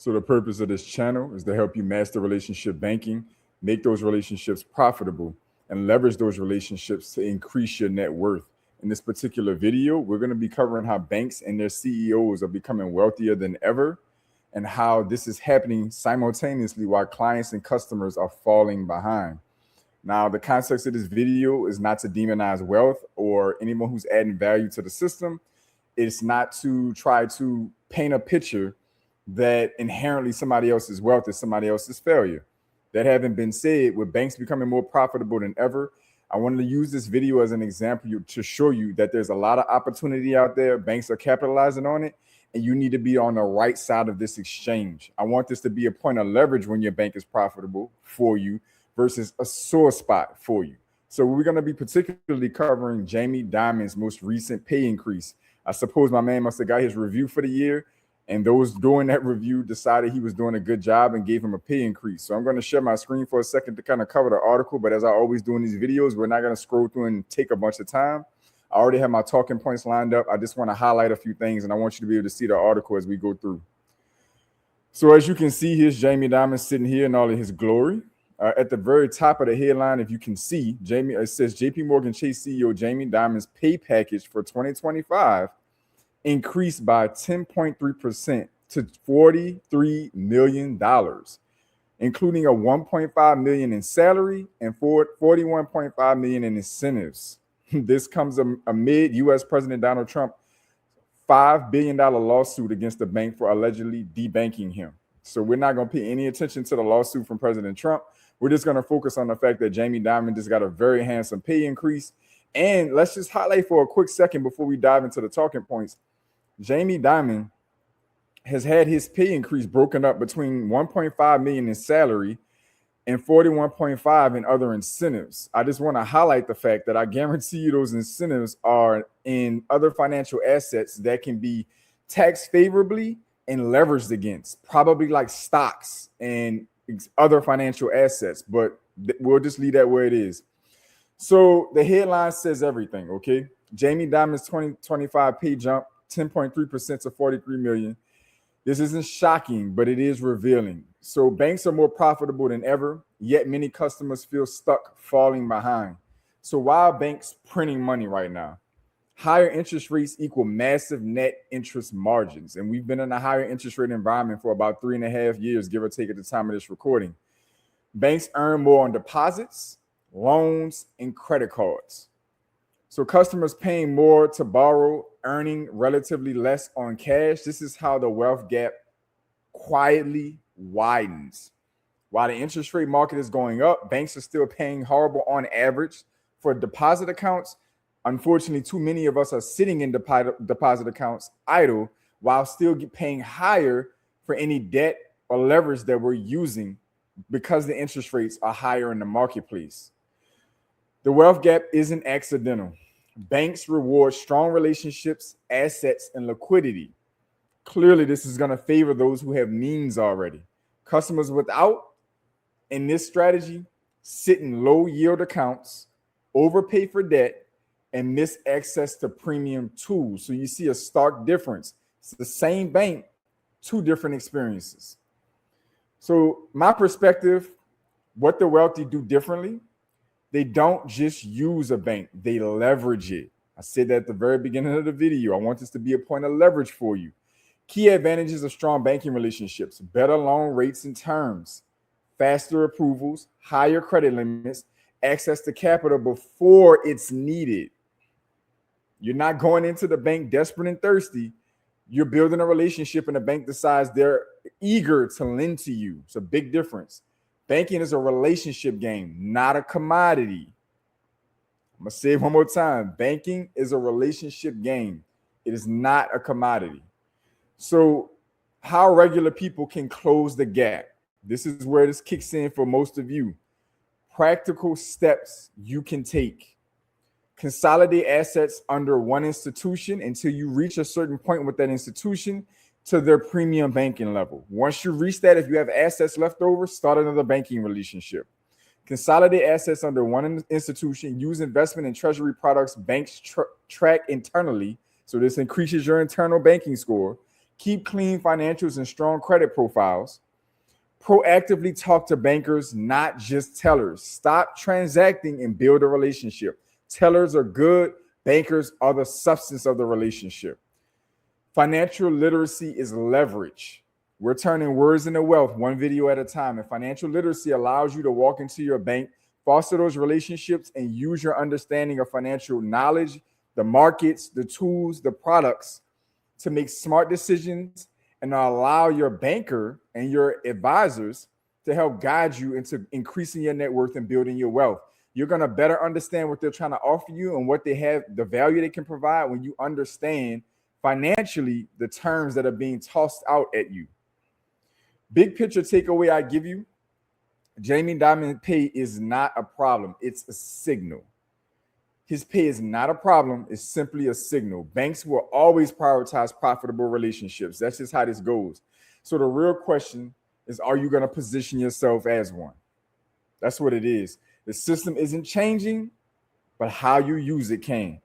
So the purpose of this channel is to help you master relationship banking, make those relationships profitable, and leverage those relationships to increase your net worth. In this particular video, we're going to be covering how banks and their CEOs are becoming wealthier than ever, and how this is happening simultaneously while clients and customers are falling behind. Now, the context of this video is not to demonize wealth or anyone who's adding value to the system. It's not to try to paint a picture that inherently somebody else's wealth is somebody else's failure. That having been said, with banks becoming more profitable than ever, I wanted to use this video as an example to show you that there's a lot of opportunity out there. Banks are capitalizing on it, and you need to be on the right side of this exchange. I want this to be a point of leverage when your bank is profitable for you versus a sore spot for you. So we're going to be particularly covering Jamie Dimon's most recent pay increase. I suppose my man must have got his review for the year, and those doing that review decided he was doing a good job and gave him a pay increase. So I'm going to share my screen for a second to kind of cover the article. But as I always do in these videos, we're not going to scroll through and take a bunch of time. I already have my talking points lined up. I just want to highlight a few things, and I want you to be able to see the article as we go through. So as you can see, here's Jamie Dimon sitting here in all of his glory. At the very top of the headline, if you can see, it says JP Morgan Chase CEO Jamie Dimon's pay package for 2025 increased by 10.3% to $43 million, including a $1.5 million in salary and $41.5 million in incentives. This comes amid U.S. President Donald Trump $5 billion lawsuit against the bank for allegedly debanking him. So we're not going to pay any attention to the lawsuit from President Trump. We're just going to focus on the fact that Jamie Dimon just got a very handsome pay increase. And let's just highlight for a quick second before we dive into the talking points. Jamie Dimon has had his pay increase broken up between $1.5 million in salary and $41.5 in other incentives. I just want to highlight the fact that I guarantee you those incentives are in other financial assets that can be taxed favorably and leveraged against, probably like stocks and other financial assets, but we'll just leave that where it is. So the headline says everything, okay? Jamie Dimon's 2025 pay jump 10.3% to $43 million. This isn't shocking, but it is revealing. So banks are more profitable than ever, yet many customers feel stuck, falling behind. So why are banks printing money right now? Higher interest rates equal massive net interest margins. And we've been in a higher interest rate environment for about 3.5 years, give or take at the time of this recording. Banks earn more on deposits, loans, and credit cards. So customers paying more to borrow, earning relatively less on cash. This is how the wealth gap quietly widens. While the interest rate market is going up, banks are still paying horrible on average for deposit accounts. Unfortunately, too many of us are sitting in deposit accounts idle while still paying higher for any debt or leverage that we're using because the interest rates are higher in the marketplace. The wealth gap isn't accidental. Banks reward strong relationships, assets, and liquidity. Clearly, this is going to favor those who have means already. Customers without, in this strategy, sit in low yield accounts, overpay for debt, and miss access to premium tools. So you see a stark difference. It's the same bank, two different experiences. So my perspective, what the wealthy do differently, they don't just use a bank, they leverage it. I said that at the very beginning of the video. I want this to be a point of leverage for you. Key advantages of strong banking relationships: better loan rates and terms, faster approvals, higher credit limits, access to capital before it's needed. You're not going into the bank desperate and thirsty. You're building a relationship, and the bank decides they're eager to lend to you. It's a big difference. Banking is a relationship game, not a commodity. I'm going to say it one more time. Banking is a relationship game. It is not a commodity. So how regular people can close the gap. This is where this kicks in for most of you. Practical steps you can take. Consolidate assets under one institution until you reach a certain point with that institution to their premium banking level. Once you reach that, if you have assets left over, start another banking relationship. Consolidate assets under one institution. Use investment and treasury products banks track internally. So this increases your internal banking score. Keep clean financials and strong credit profiles. Proactively talk to bankers, not just tellers. Stop transacting and build a relationship. Tellers are good, bankers are the substance of the relationship. Financial literacy is leverage. We're turning words into wealth one video at a time. And financial literacy allows you to walk into your bank, foster those relationships, and use your understanding of financial knowledge, the markets, the tools, the products to make smart decisions and allow your banker and your advisors to help guide you into increasing your net worth and building your wealth. You're going to better understand what they're trying to offer you and what they have, the value they can provide when you understand financially the terms that are being tossed out at you. Big picture takeaway I give you: Jamie Dimon pay is not a problem. It's a signal. His pay is not a problem. It's simply a signal. Banks will always prioritize profitable relationships. That's just how this goes. So the real question is, are you going to position yourself as one? That's what it is. The system isn't changing, but how you use it can.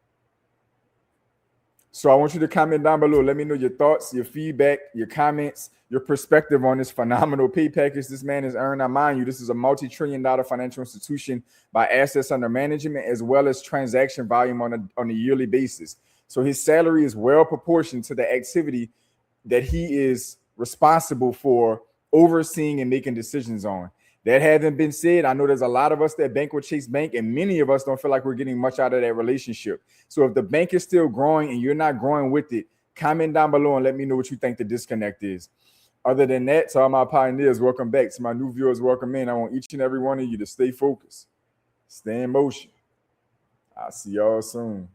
So I want you to comment down below. Let me know your thoughts, your feedback, your comments, your perspective on this phenomenal pay package this man has earned. Now, mind you, this is a multi-trillion-dollar financial institution by assets under management as well as transaction volume on a yearly basis. So his salary is well proportioned to the activity that he is responsible for overseeing and making decisions on. That having been said, I know there's a lot of us that bank with Chase Bank, and many of us don't feel like we're getting much out of that relationship. So if the bank is still growing and you're not growing with it, comment down below and let me know what you think the disconnect is. Other than that, to all my pioneers, welcome back. To my new viewers, welcome in. I want each and every one of you to stay focused, stay in motion. I'll see y'all soon.